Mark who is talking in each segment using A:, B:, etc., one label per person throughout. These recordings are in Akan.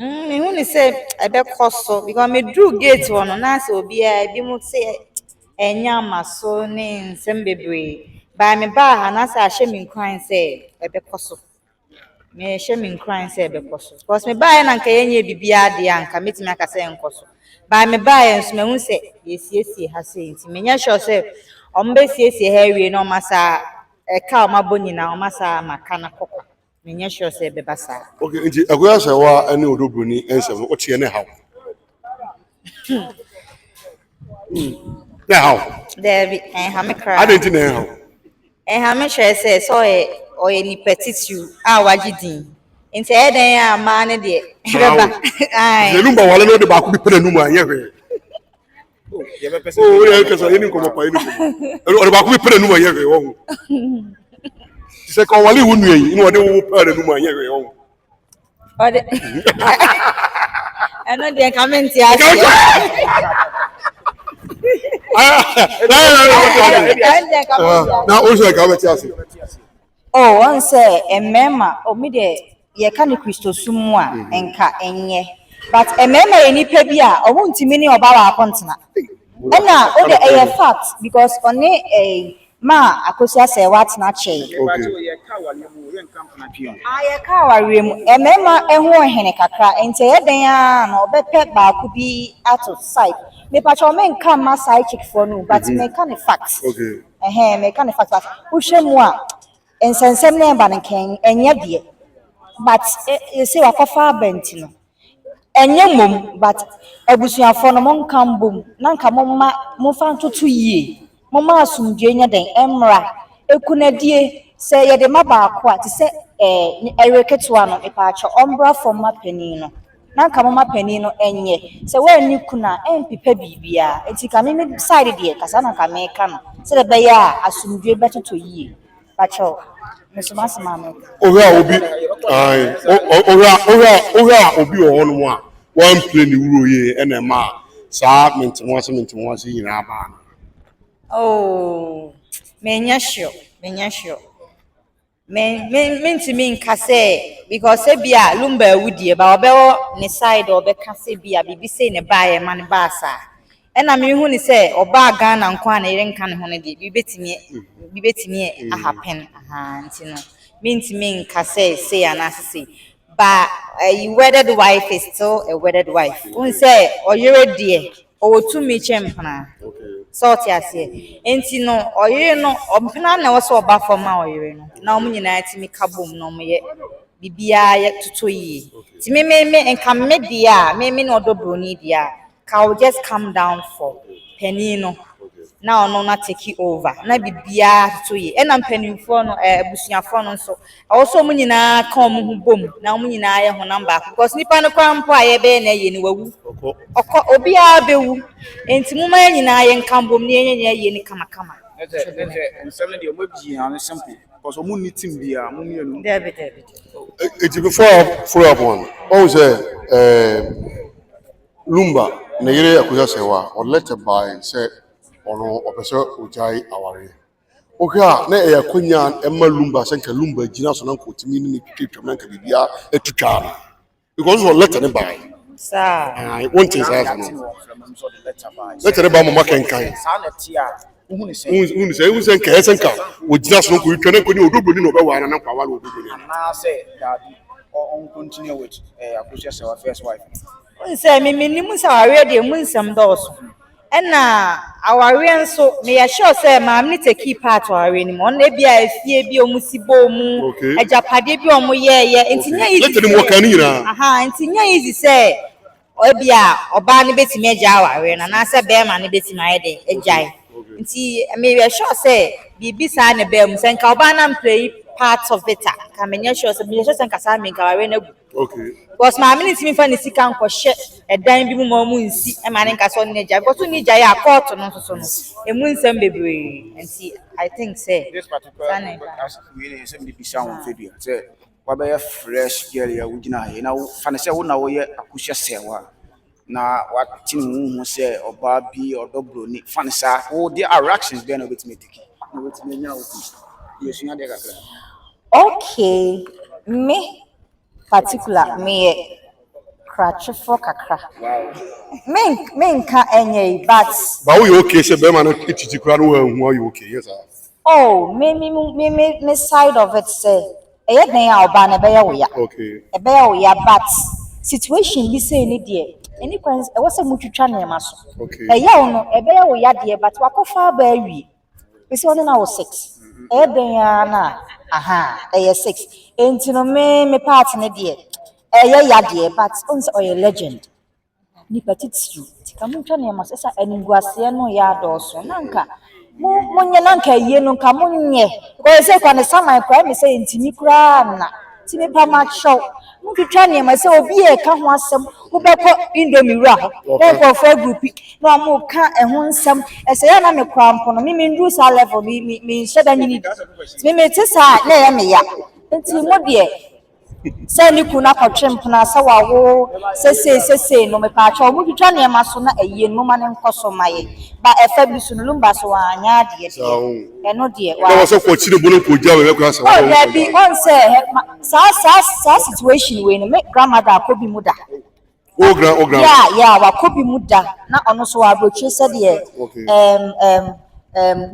A: Me who ni say ebe koso because me drew gate one na say obi a bi mu say enya maso ne nsem bebre ba me ba ha na say ahye me nkran say ebe koso me hye me nkran say ebe koso because me ba na nka yenye bibia de anka metimi aka say enkoso ba me ba enso me hu say yesiesie ha say nti me nya sure say ombe siesie ha wie na omasa eka omabonyina omasa maka na kokwa me nya sure say ebe basa.
B: Okay, nti agoya sɛ wa ɛne odobroni nsɛm o tie ne haw. Ne haw.
A: There ha me cry.
B: Ade nti ne haw.
A: Ha me hwɛ sɛ so ɔyɛ nipa titiw a wagye din. Nti ɛyɛ a ma ne de bɛba. Ai.
B: Ne numba wale no de ba ko bi pere num anyɛ hwɛ. Oh, yeah, kasa yeni ko pa yeni ko. O ba ko bi pere num anyɛ hwɛ wo. Ti sɛ ko wale wo nua yi, no de wo pere num anyɛ hwɛ wo.
A: Ɔde. Ɛno de ka me nti ase.
B: Na o se ka beti ase.
A: Oh, one say emema omi de ye ka ne Christosum a enka enye. But emema ye nipa bi a omo ntimi ne oba wa akontena. Ena o de eye fact because one ma akosia se watena che. Aye ka ware mu emema eho hene kakra ente ye den a na obepe ba ku bi ato side. Me pacho me nka ma side chick for no but me ka ne fact.
B: Okay.
A: Me ka ne fact. Uhwe mu a ensensem na eba nken enye de but you say wakofa abenti no enye mom but abusuafo no monka mbom na nka momma momfa ntoto yie momma asumdue nya den emra ekunadie se ye de mabaako a te se ereketua no epaacho ombra from mapani no na nka momma pani no enye se we ni kuna empipa bibia enti ka me side de kasa na ka me ka no se de be ya asumdue betoto yie pacho mesomasi mama
B: Oha obi ai oha obi wo no a one play ni wuro ye ena ma saa mentimo ase nyina ba no.
A: oh menya sure mentimi nka say because bia lumba awudie ba obewo ne side obeka say bia bibi say ne ba ye ma ne ba sa ena me hu ni say oba Ghana nko a na yere nka ne ho ne de bibetimi a happen aha ntino mentimi nka say anase but a wedded wife is still a wedded wife un say oyere de owotumi chempana salt ase enti no oyere no ompena na wo so oba foma oyere no na omu nyina timi kabom no omoye bibia ye tutoyi ti me enka me dia me no odobroni dia ka will just come down for penny no na ono na take over na bibia tutoyi ena mpanimfo no abusuafo no so also omu nyina ka omu hu bom na omu nyina ye ho number because nipa no kwampo aye be na ye ni wawu okọ obi a bewu enti mu ma nyina ye nkambom ne ye ni kama
C: nsɛm no deɛ ɔmabi ano simple because ɔmo ni team bia mo mienu
A: David
B: Eti before follow up one. What was Lumba na yere akoya sewa or letter by say ono opese ojai aware. Okay na e akonya emma Lumba say nka Lumba gina so na nko timi ni twetwam na nka bibia etutwa na. Because what letter ne by.
A: sir
B: One thing say letter ne ba mo makenkan.
C: saa na ti a
B: Unu say nka esenka ogina so nko twetwa na nko ni odobroni na obewa na kwa wale odobroni.
C: na say that on continue with Akusha Sewa first wife
A: un say me nimu sa ware de mu nsam dɔɔso ɛna aware nso me ya sure say maam ni take part aware ni mo na bia afie bi omu sibo mu ajapade bi omu ye enti nya easy
B: Let them work ani na.
A: aha enti nya easy say obia oba ni betimi agya aware na say be ma ni betimi ayede agyae nti me ya sure say bibi sa ne be mu say nka oba na play part of it ka me nya sure say nka sa me nka aware na gu.
B: Okay.
A: Because my minute me fan is sick and share a dime be more moon see a man in Castle Naja. But to need Jaya court no so a moon some baby and see. I think say
C: this particular as we somebody be sound video say wabaya fresh girl ya wugina na fan say wo na wo ye Akusha Sewa na what tin hu say oba bi odobroni fan say wo there are reactions there no bit me tiki no bit me nya wo yes nya de kakra
A: okay me particular me Krachifo kakra. Wow. Menka enye but
B: you okay? Say be man titi kura no who you okay? Yes sir.
A: Oh, me side of it say eye den a oba na be ye wo ya.
B: Okay.
A: E be ye wo ya but situation bi say ni de any kwans e was mutwitwa na ema so.
B: Okay.
A: E ye wo no e be ye wo ya de but wakofa ba awie. We say only now 6. E den ya na aha e 6. Enti no me part ne de e ye ya de but on say oye legend. Ni petitru tika mutwa na ema so sa aniguase no ya adoso nanka monye nanka yie no nka monye ko say kwa ne saman kwa me say ntimi kura na ti me pa ma show mutwa na ema say obi e ka ho asem wo be ko indomie wura ho ko for group no amu ka e ho nsem e say ya na me kwa mpo no me ndu sa level me sheda nyini me te sa na ya me ya nti mo de say ni kuna kwatwempna sa wawo sese no me pa cha omu twitwa ne ma so na aye no ma ne nkoso maye ba efa bi so no lumba so anya de eno de wa
B: na so ko chire bolo ko jawe we kwa sa
A: oh there be on say sa situation we no me grandmother akobi muda
B: o grand
A: yeah wa kobi muda na ono so wa brochi se de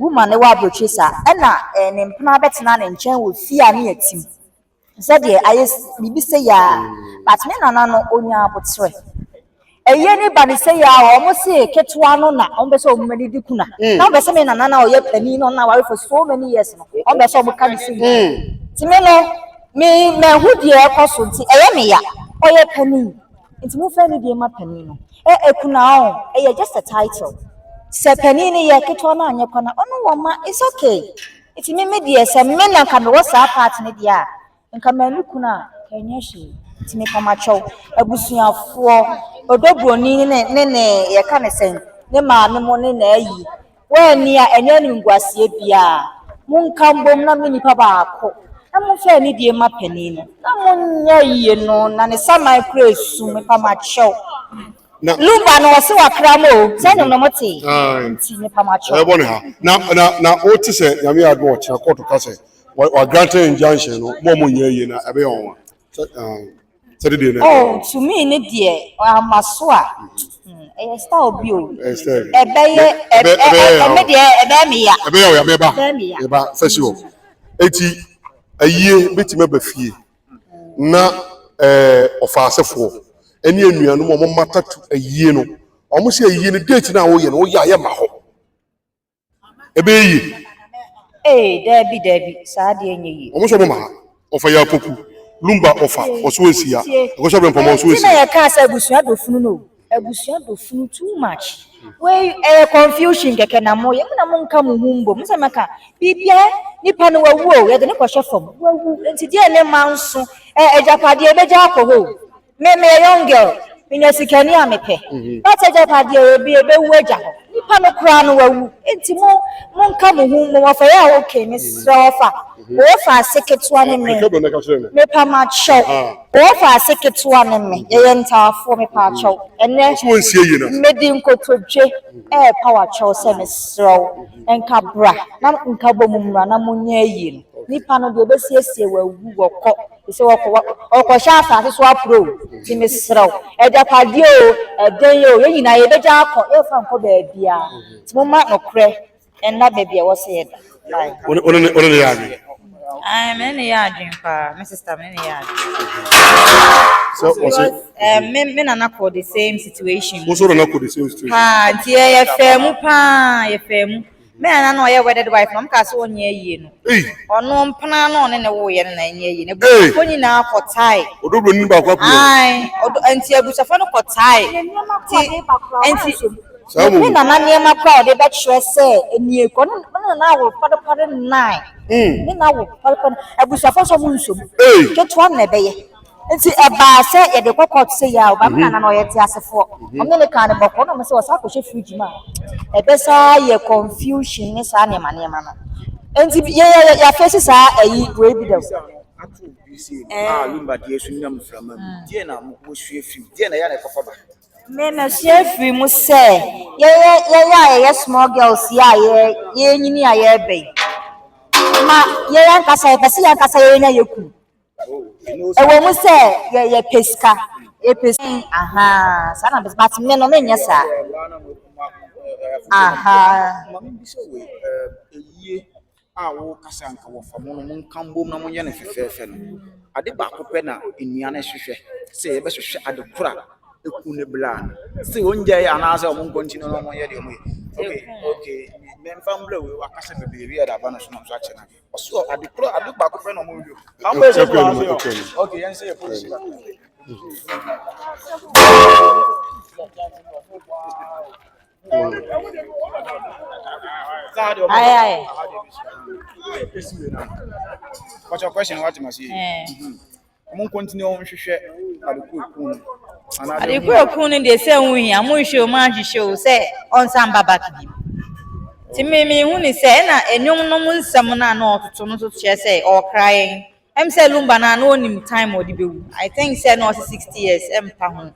A: woman ne wa brochi sa na ne mpna betena ne nchen wo fia ne atim said ye I bibi say ya but me nana no onya abotre eye ni ba ni say ya o mo say ketewa no na o be say o mani di kuna na o be say me nana na o ye pani no na wa for so many years no o be say o ka di say ti me no me hu di e koso nti eye me ya o ye pani nti mo fa ni di ma pani no kuna o eye just a title se pani ni ye ketewa na anya kwana ono wo ma it's okay nti me di e se me na ka me wo sa part ni dia nka manu kuna kanya shi timi pamacho abusuafo odobroni ne ye ka ne sen ne maame mo ne na ayi wani a enya ni ngwasie bia munka mbom na me nipa baako na mo fa ni die ma pani no na mo nya yie no na ne sama kresu me pamacho lumba no wose wakra mo se no mo te nti me pamacho
B: e bone ha na o ti se yame adwo o kira koto ka se wa granted injunction no mo nya yie na ebe on wa
A: oh to me ne de amaso a e style bi o ebe ye me de ebe me ya
B: ebe ya me ba fasiwo eti ayie betime ba fie na ofa asefo eni anuanu mo matatu ayie no omo se ayie ne date na wo ye no wo ya ye ma ho ebe yi
A: Debbie sa de enye yi
B: omo so mo ma ofa ya poku lumba ofa oso esia ko so bempo mo so esia
A: na ya ka sa abusua dofunu no abusua dofunu too much we confusion keke na mo ye na mo nka mo humbo mo se maka bibia nipa no wawu o ye de ne ko hwefam wawu enti de ne manso ejapade ebeja akoho me young girl minya sikani amepe but ejapade ebewu eja nipa no kura no wawu enti mo nka mo humbo mo fa ya okay me sofa o fa seketwa ne me pa ma show o fa seketwa ne me ye ntafo me pa show enne
B: so ensie yi na
A: medi nkotodwe power show se me srow enka bra na nka bomumra na munya yi no nipa no de obesiesie wawu wokọ ise wokọ sha afa so apro ti me srow ejapade o eden yo ye nyina ye beja akọ e fa nko ba bia ti mo ma nokre enna ba bia wo se ye da
B: one ya bi
A: me ya adwen pa my sister me ya
B: so was
A: me na for the same situation
B: so na ko the same situation
A: ha ti ye femu pa ye femu me na no ye wedded wife no mka so onye yie no ono mpana no ne wo ye na nye yie ne bu ko nyina ko tai
B: odobro ni ba kwa
A: ai anti abusafo no ko tai ti anti me na ne ma kwa de be chwe se enie ko na wo pado 9 me na wo pado abusafo so mu nsom keto na be ye nti eba se ye de kokot se ya oba me na no ye ti asefo o me ne kan boko no me se wasa ko hwe fridge ma ebe sa ye confusion ne sa ne ma no nti ya face sa ayi we bi da
C: lumba die so nyam frama die na mo hwe fridge die na ya na kofa ba
A: me na hwe free mu se ye small girls ya ye nyini ya ye be ma ye yan kasa ye pese yan kasa ye nya ye ku ewo mu se ye pesika epesi aha sana but me no menye sa aha
C: mama bi so we eyi a wo kasa nka wo fa mo no nkan bom na mo ye ne fefefe no ade ba ko pe na enua na hwehwe se ye be hwehwe ade kura eku ne bla se onje ya na ase o mo continue no mo ye de mo ye okay me mfa mbla we wa kasa bebe wi ada ba na so no so ache na oso ade kura ade ba ko pe na mo wi am be se bla okay yan say police
A: aye
C: what's your question what must you I'm continue on hwehwe adekun
A: adekun no dey say nwuhia mo hwe o ma hwehwe o say onsan baba kidi ti me hu ni say na enwom no mo nsam na na ototo no so che say o crying em say lumba na na onim time odi bewu I think say no 60 years em pa ho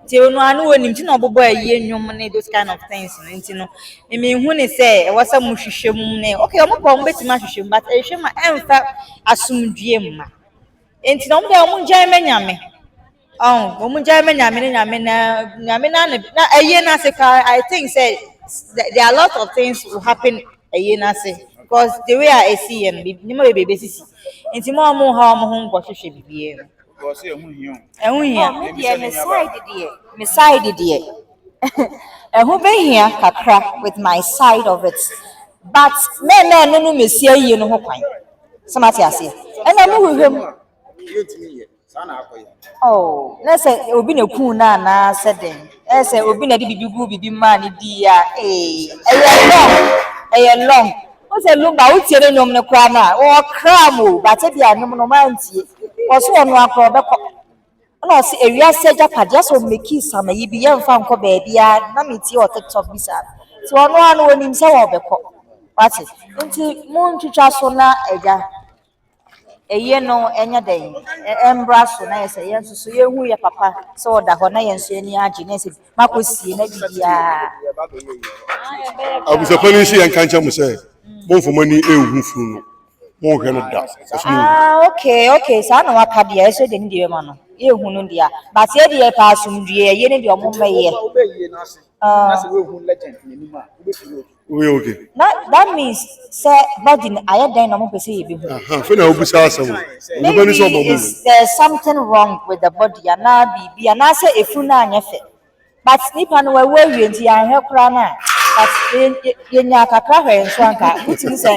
A: ti onu anu onim ti na obobo ayi enwom ne those kind of things nti no me hu ni say e wasa mo hwehwe mu ne okay omo pa mo betima hwehwe but e hwe ma emfa asumdue mma enti no mo de mo njan manyame mo njan manyame na aye na se ka I think say there are a lot of things will happen aye na se because the way I see and ni mo bebe sisi enti mo ha mo ho nkwo hwehwe bibie no
C: because ehun hiun
A: me dey me side dey ehun be hia kakra with my side of it but me no mesia yie no ho kwan samati ase ena mo hwehwem oh let's say obi na kun na seden let's say obi na di bibi gu bibi ma ni di ya long o say lumba o tie nyom ne kwa na o kram o ba te bia nyom no ma ntie o so ono akọ obekọ na se ewia se japade so make sama yi bi yemfa nko ba bia na metie o TikTok bisa so ono anu onim se wo obekọ wati nti mo ntwitwa so na eja eye no enya den embra so na yesa yenso so yehu ye papa so oda ho na yenso ani age na se makosie na bibia
B: abusapani shi yan kancha mu say mo fomani ehu funu no mo hwe no da
A: okay sa na waka dia eso de ni de ma no ehu no dia but ye de pa asumdue ye ne de omo meye
C: na se we hu legend ni ma
B: we okay
A: that means say body aye den na mo pese ye be hu
B: fe na obusa asem
A: maybe there's something wrong with the body ana bibi ana say efu na anya fe but nipa no we wie nti ahwe kra na but ye nya kakra hwe nso anka mutin se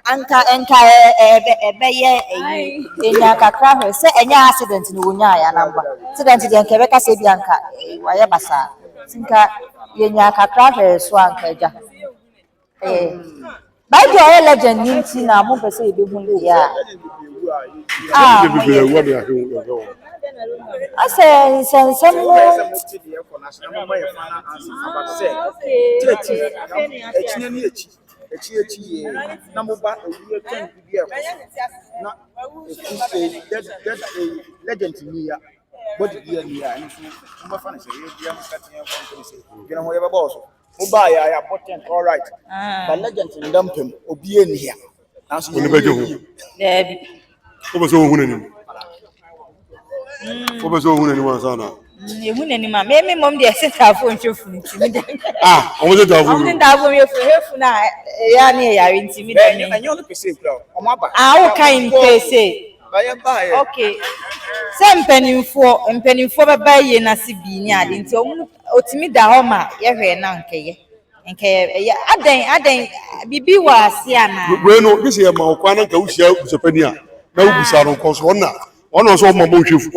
A: anka ebe ye nya kakra hwe se enya accident ni wonya ya namba accident de nke be ka se bi anka wa ye basa tinka ye nya kakra hwe so anka eja by the oil legend nti na mo pese ebe hu ya I say some more
C: na mo ba ewu kan bibi e na legend ni ya body bi ni ya nso mo ba fa na se ye bia mo ka tin ko se gina ho ye ba boss mo ba ya potent all right but legend ndam pem obi eni ya na so
B: oni beje ho
A: debi
B: obo so hu nanim obo so hu nanim asana
A: ehu nanim a me mom de se tafo ntwefu ntimi de
B: omo se tafo
A: omo tafo hefu na ya na ya ntimi de me
C: anyo no pese kura omo aba
A: o kan pese okay se mpanimfo baba ye na se bi ni ade nti otimi da ho ma ye hwe na nkeye aden bibi wa ase ana
B: we no this ye ma okwa na nka wuhia busapani a na wubusa no koso ona so mama hwefu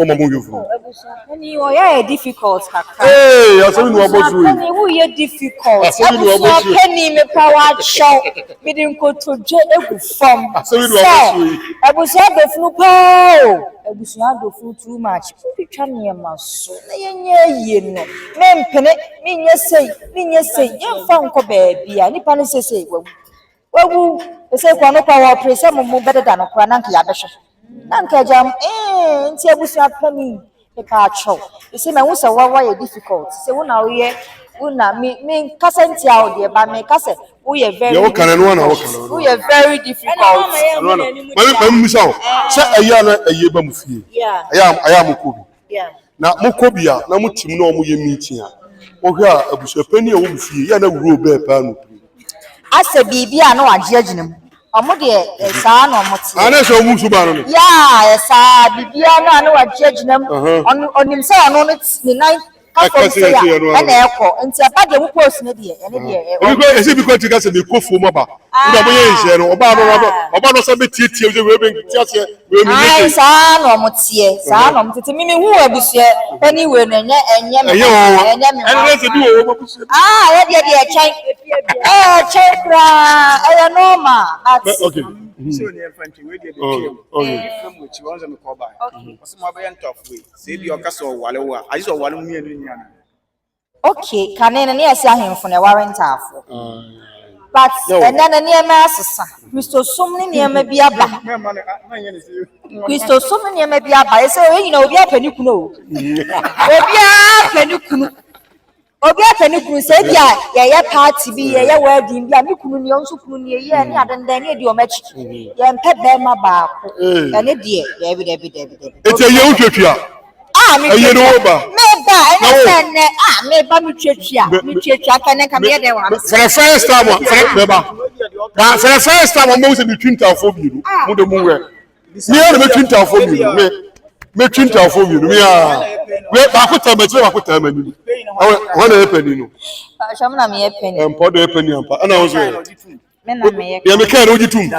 A: ani o ya difficult kaka
B: asemi no abosu
A: ani hu ye difficult asemi me power show me din ko toje egu fam
B: asemi no abosu
A: ebusu adofunu po ebusu adofunu too much pitwa ne ma so na yenye yie no me mpene minye sei yemfa nko baabi a nipa ne sesei wagu ese kwa no kwa presa mo bededa no kwa nanka ya behwe nanka jam nti ebusu apani ka cho ese me wusa wa ye difficult se wona wo una me kasa nti a ode ba me kasa wo ye very wo ye very difficult
B: mami misa o se aya na aye ba mu fie aya mo ko bi na mokobia na motim na omo ye meeting a ohwe a abusuapani a wo bufie ya na wuro be pa no
A: asa bibia na wagye agyinam omo de saa na omo te
B: ana so mu suba no
A: ya esa bibia na wagye agyinam onim se ono no ni nan kafo se ya na ekọ nti abade mu post ne de ene de
B: because ese bi ko tika se be kofo maba ndo mo ye nse no oba no se be tietie we be tiase we mi
A: ai saa na omo tie saa na omo tete mimi hu abusua pani we no enye me
B: ene se bi wo mabusu
A: ya de chai kra ya normal but
B: okay
C: so near fanti we dey from which ones me call by so mo be tough way say bi o ka so wale wa ayi so wale mu enu nya na
A: okay kanene ne yesi ahemfo na warrant afo but enana ne ma asesa Kristo som ne ne ma bi aba Kristo som ne ne ma bi aba ese we nyina obi apani kuno obi apani kunu se bia ye party bi ye wedding bia me kunu ne onso kunu ne ye ne adandan ne di o machi ye mpe be ma ba ko ene die ye bi
B: ete ye utwetwa
A: me ba ene sene me ba me twetwa kane ka me de wa
B: for the first time for the first time mo se between tafo bi no mo de mo we me e between tafo bi no me twin tafo bi no me we ba ko tamati ba ko tamani wona e pani no
A: sham na me e pani
B: empo do e pani ampa ana wo so
A: me na me
B: ye me ka no gitum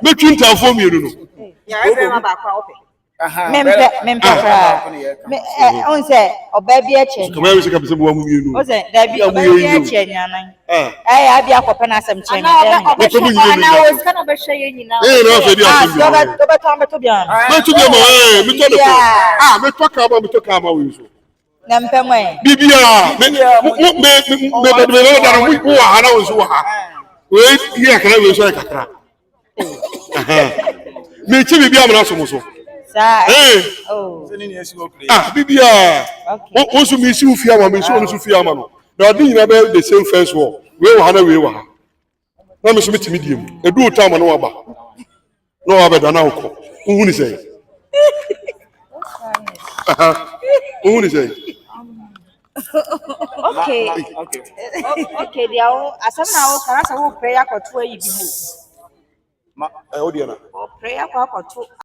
B: me twin tafo bi no
A: ya e be ma ba kwa ope mempe me on say oba bi a che
B: kama we se ka pese bo mu yenu
A: o say da bi oba bi a che nyanan ya bi akopɛ na asɛm che me ana wo ska no be hwɛ ye nyina
B: no fe bi asɛm
A: do be tan be to bia
B: me to bia ma me to de ko me to ka ma we so
A: na mpɛ mwe
B: bibia me da no wo ha na wo so ha we ye Accra we so Accra me chi bibia ma na so mo so bibia o so mi si ufia ma me so no so fia ma no na odi nyina be the same first wall we wa na we wa ha na me so metimi diem edu o time no wa ba no wa be da na ukọ hu ni say hu ni say
A: okay dia o asam na o kara sa wo prayer ko to ayi bi mo
B: o dia na
A: prayer ko to